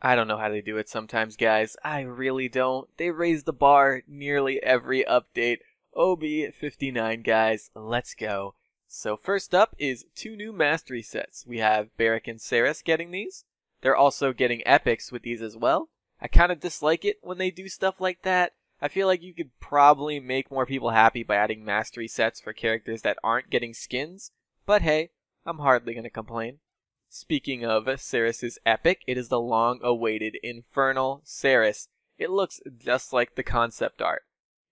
I don't know how they do it sometimes, guys. I really don't. They raise the bar nearly every update. OB59, guys. Let's go. So first up is 2 new mastery sets. We have Barik and Seris getting these. They're also getting epics with these as well. I kind of dislike it when they do stuff like that. I feel like you could probably make more people happy by adding mastery sets for characters that aren't getting skins. But hey, I'm hardly going to complain. Speaking of Seris' epic, it is the long-awaited Infernal Seris. It looks just like the concept art.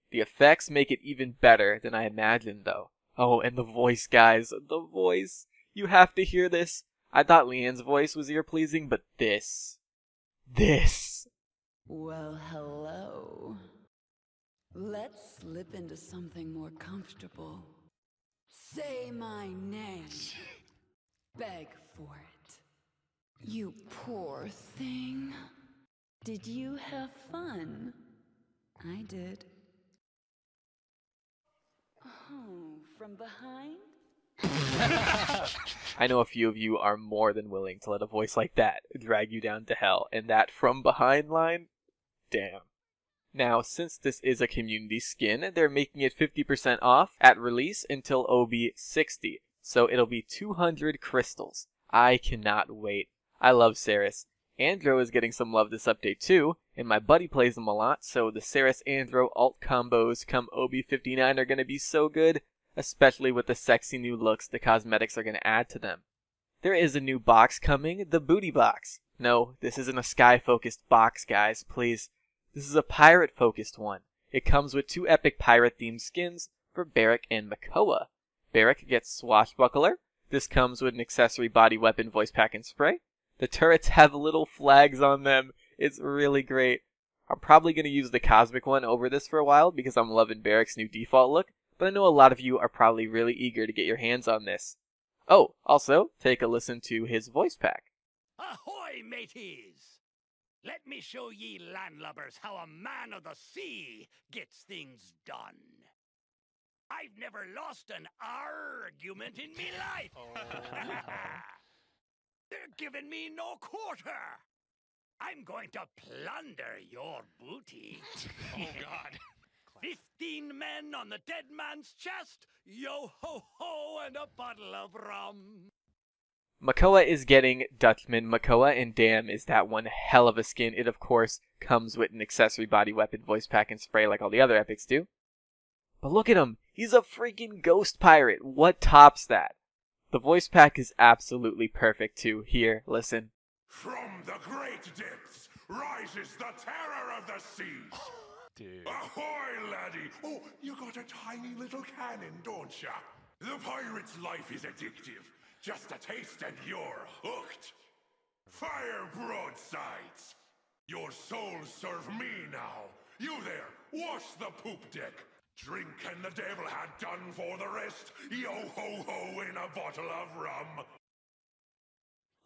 The effects make it even better than I imagined, though. Oh, and the voice, guys. The voice. You have to hear this. I thought Leanne's voice was ear-pleasing, but this. Well, hello. Let's slip into something more comfortable. Say my name. Beg for it. You poor thing. Did you have fun? I did. Oh, from behind? I know a few of you are more than willing to let a voice like that drag you down to hell, and that from behind line? Damn. Now, since this is a community skin, they're making it 50% off at release until OB60, so it'll be 200 crystals. I cannot wait. I love Seris. Andro is getting some love this update too, and my buddy plays them a lot, so the Seris-Andro alt combos come OB59 are going to be so good, especially with the sexy new looks the cosmetics are going to add to them. There is a new box coming, the Booty Box. No, this isn't a sky-focused box, guys, please. This is a pirate-focused one. It comes with 2 epic pirate-themed skins for Barik and Makoa. Barik gets Swashbuckler. This comes with an accessory body weapon voice pack and spray. The turrets have little flags on them. It's really great. I'm probably going to use the cosmic one over this for a while because I'm loving Barik's new default look, but I know a lot of you are probably really eager to get your hands on this. Oh, also, take a listen to his voice pack. Ahoy, mateys! Let me show ye landlubbers how a man of the sea gets things done. I've never lost an argument in me life. They're giving me no quarter. I'm going to plunder your booty. Oh, God. 15 men on the dead man's chest, yo-ho-ho, and a bottle of rum. Makoa is getting Dutchman Makoa, and damn, is that one hell of a skin. It, of course, comes with an accessory body weapon voice pack and spray like all the other epics do. But look at him. He's a freaking ghost pirate. What tops that? The voice pack is absolutely perfect, too. Here, listen. From the great depths rises the terror of the seas. Dude. Ahoy, laddie! Oh, you got a tiny little cannon, don't ya? The pirate's life is addictive. Just a taste and you're hooked. Fire broadsides! Your souls serve me now. You there, wash the poop deck. Drink and the devil had done for the rest. Yo-ho-ho in a bottle of rum.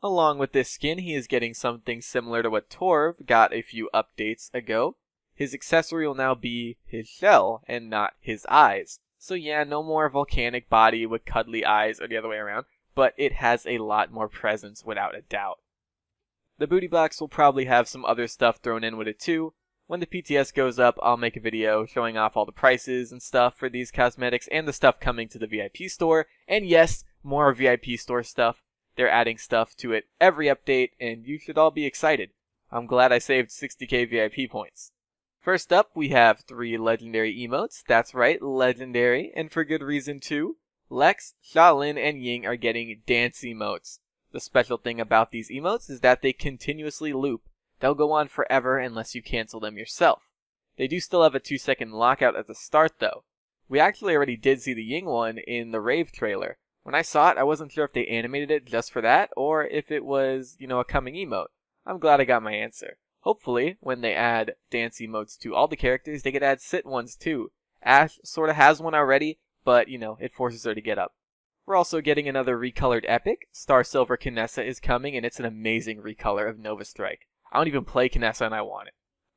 Along with this skin, he is getting something similar to what Torv got a few updates ago. His accessory will now be his shell and not his eyes. So yeah, no more volcanic body with cuddly eyes or the other way around, but it has a lot more presence without a doubt. The booty box will probably have some other stuff thrown in with it too. When the PTS goes up, I'll make a video showing off all the prices and stuff for these cosmetics and the stuff coming to the VIP store. And yes, more VIP store stuff. They're adding stuff to it every update, and you should all be excited. I'm glad I saved 60k VIP points. First up, we have 3 legendary emotes. That's right, legendary, and for good reason too. Lex, Sha'drin, and Ying are getting dance emotes. The special thing about these emotes is that they continuously loop. They'll go on forever unless you cancel them yourself. They do still have a 2-second lockout at the start though. We actually already did see the Ying one in the Rave trailer. When I saw it, I wasn't sure if they animated it just for that, or if it was, a coming emote. I'm glad I got my answer. Hopefully, when they add dance emotes to all the characters, they could add sit ones too. Ashe sorta has one already, but, it forces her to get up. We're also getting another recolored epic. Star Silver Kinessa is coming, and it's an amazing recolor of Nova Strike. I don't even play Kinessa, and I want it.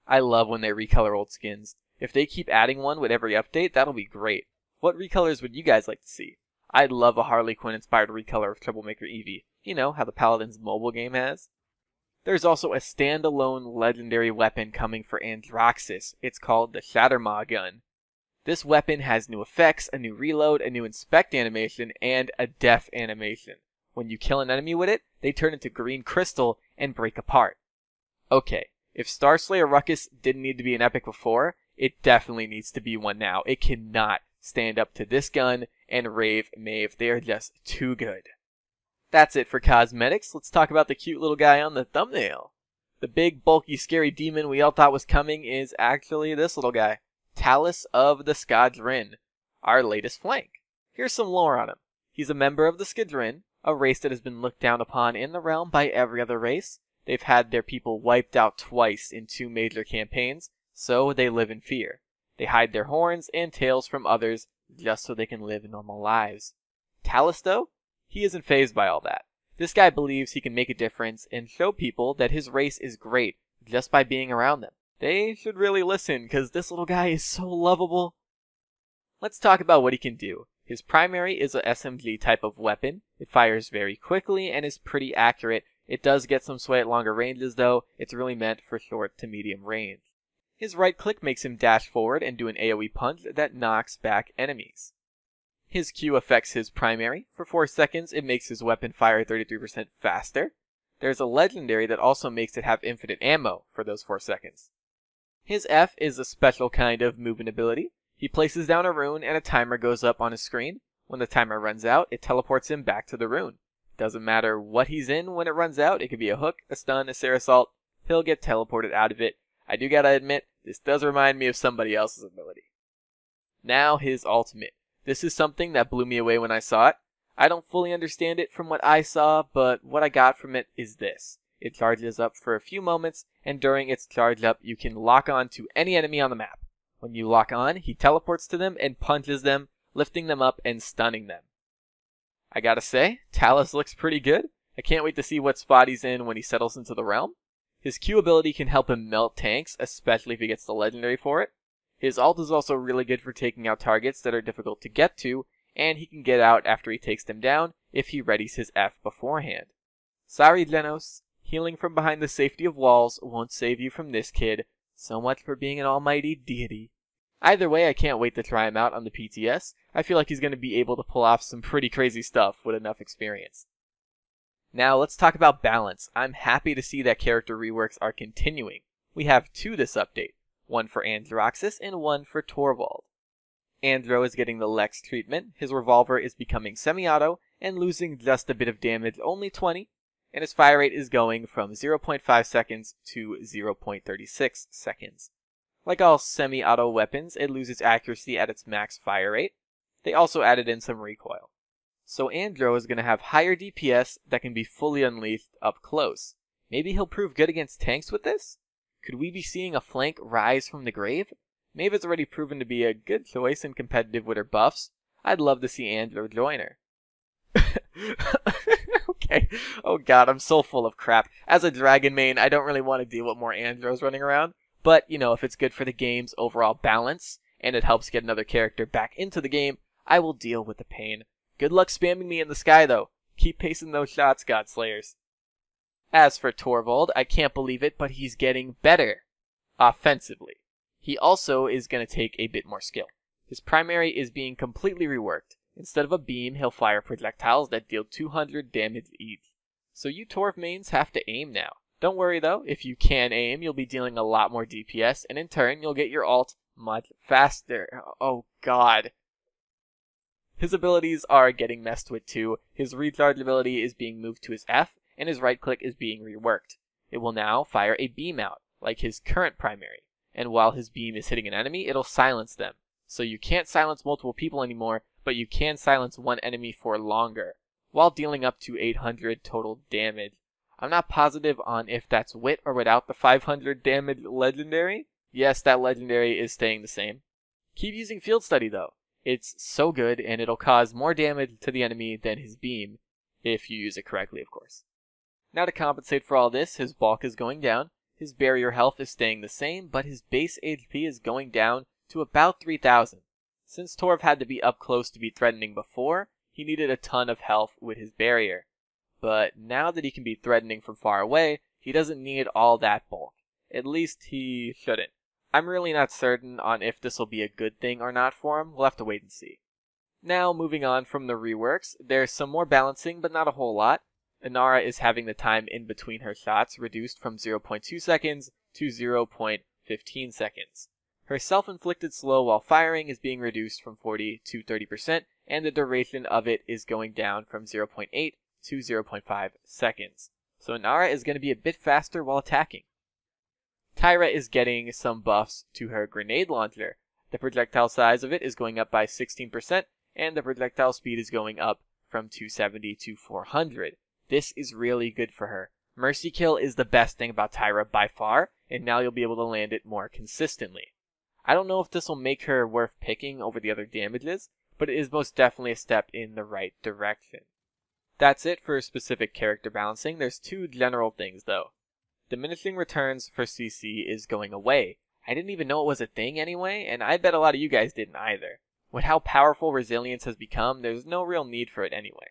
I love when they recolor old skins. If they keep adding one with every update, that'll be great. What recolors would you guys like to see? I'd love a Harley Quinn inspired recolor of Troublemaker Eevee. You know, how the Paladins mobile game has. There's also a standalone legendary weapon coming for Androxus. It's called the Sha'drin gun. This weapon has new effects, a new reload, a new inspect animation, and a death animation. When you kill an enemy with it, they turn into green crystal and break apart. Okay, if Starslayer Ruckus didn't need to be an epic before, it definitely needs to be one now. It cannot stand up to this gun and Rave Mave. They are just too good. That's it for cosmetics. Let's talk about the cute little guy on the thumbnail. The big, bulky, scary demon we all thought was coming is actually this little guy. Talus of the Sha'drin, our latest flank. Here's some lore on him. He's a member of the Sha'drin, a race that has been looked down upon in the realm by every other race. They've had their people wiped out twice in 2 major campaigns, so they live in fear. They hide their horns and tails from others just so they can live normal lives. Talus, though, he isn't fazed by all that. This guy believes he can make a difference and show people that his race is great just by being around them. They should really listen, because this little guy is so lovable. Let's talk about what he can do. His primary is a SMG type of weapon. It fires very quickly and is pretty accurate. It does get some sway at longer ranges though. It's really meant for short to medium range. His right click makes him dash forward and do an AoE punch that knocks back enemies. His Q affects his primary. For 4 seconds, it makes his weapon fire 33% faster. There's a legendary that also makes it have infinite ammo for those 4 seconds. His F is a special kind of movement ability. He places down a rune and a timer goes up on his screen. When the timer runs out, it teleports him back to the rune. Doesn't matter what he's in when it runs out. It could be a hook, a stun, a Seris assault. He'll get teleported out of it. I do gotta admit, this does remind me of somebody else's ability. Now his ultimate. This is something that blew me away when I saw it. I don't fully understand it from what I saw, but what I got from it is this. It charges up for a few moments, and during its charge up, you can lock on to any enemy on the map. When you lock on, he teleports to them and punches them, lifting them up and stunning them. I gotta say, Talus looks pretty good. I can't wait to see what spot he's in when he settles into the realm. His Q ability can help him melt tanks, especially if he gets the legendary for it. His ult is also really good for taking out targets that are difficult to get to, and he can get out after he takes them down if he readies his F beforehand. Sorry, Genos. Healing from behind the safety of walls won't save you from this kid. So much for being an almighty deity. Either way, I can't wait to try him out on the PTS. I feel like he's going to be able to pull off some pretty crazy stuff with enough experience. Now, let's talk about balance. I'm happy to see that character reworks are continuing. We have 2 this update. One for Androxus and one for Torvald. Andro is getting the Lex treatment. His revolver is becoming semi-auto and losing just a bit of damage, only 20. And his fire rate is going from 0.5 seconds to 0.36 seconds. Like all semi-auto weapons, it loses accuracy at its max fire rate. They also added in some recoil. So Andro is going to have higher DPS that can be fully unleashed up close. Maybe he'll prove good against tanks with this? Could we be seeing a flank rise from the grave? Maeve has already proven to be a good choice and competitive with her buffs. I'd love to see Andro join her. Okay. Oh god, I'm so full of crap. As a dragon main, I don't really want to deal with more Andros running around. But, you know, if it's good for the game's overall balance, and it helps get another character back into the game, I will deal with the pain. Good luck spamming me in the sky, though. Keep pacing those shots, Godslayers. As for Torvald, I can't believe it, but he's getting better. Offensively. He also is going to take a bit more skill. His primary is being completely reworked. Instead of a beam, he'll fire projectiles that deal 200 damage each. So you Torv mains have to aim now. Don't worry though, if you can aim, you'll be dealing a lot more DPS, and in turn, you'll get your ult much faster. Oh god. His abilities are getting messed with too. His recharge ability is being moved to his F, and his right click is being reworked. It will now fire a beam out, like his current primary, and while his beam is hitting an enemy, it'll silence them. So you can't silence multiple people anymore, but you can silence one enemy for longer, while dealing up to 800 total damage. I'm not positive on if that's with or without the 500 damage legendary. Yes, that legendary is staying the same. Keep using Field Study though. It's so good and it'll cause more damage to the enemy than his beam, if you use it correctly of course. Now to compensate for all this, his bulk is going down, his barrier health is staying the same, but his base HP is going down to about 3000. Since Torv had to be up close to be threatening before, he needed a ton of health with his barrier. But now that he can be threatening from far away, He doesn't need all that bulk. At least he shouldn't. I'm really not certain on if this will be a good thing or not for him. We'll have to wait and see. Now, moving on from the reworks, there's some more balancing, but not a whole lot. Inara is having the time in between her shots reduced from 0.2 seconds to 0.15 seconds. Her self-inflicted slow while firing is being reduced from 40 to 30%, and the duration of it is going down from 0.8 to 0.5 seconds. So Inara is going to be a bit faster while attacking. Tyra is getting some buffs to her grenade launcher. The projectile size of it is going up by 16%, and the projectile speed is going up from 270 to 400. This is really good for her. Mercy Kill is the best thing about Tyra by far, and now you'll be able to land it more consistently. I don't know if this will make her worth picking over the other damages, but it is most definitely a step in the right direction. That's it for specific character balancing. There's two general things though. Diminishing returns for CC is going away. I didn't even know it was a thing anyway, and I bet a lot of you guys didn't either. With how powerful resilience has become, there's no real need for it anyway.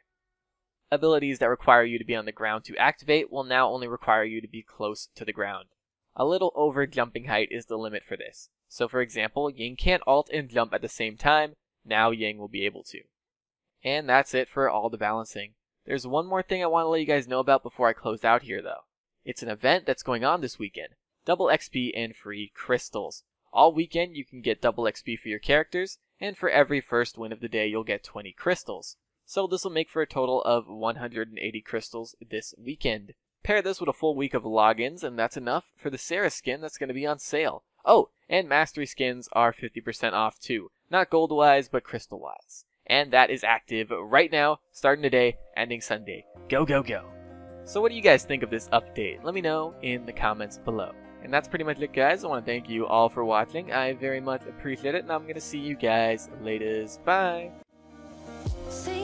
Abilities that require you to be on the ground to activate will now only require you to be close to the ground. A little over jumping height is the limit for this. So for example, Ying can't ult and jump at the same time. Now Ying will be able to. And that's it for all the balancing. There's one more thing I want to let you guys know about before I close out here though. It's an event that's going on this weekend. Double XP and free crystals. All weekend you can get double XP for your characters, and for every first win of the day you'll get 20 crystals. So this will make for a total of 180 crystals this weekend. Pair this with a full week of logins, and that's enough for the Seris skin that's going to be on sale. Oh, and Mastery skins are 50% off too. Not gold-wise, but crystal-wise. And that is active right now, starting today, ending Sunday. Go, go, go. So what do you guys think of this update? Let me know in the comments below. And that's pretty much it, guys. I want to thank you all for watching. I very much appreciate it, and I'm going to see you guys later. Bye. See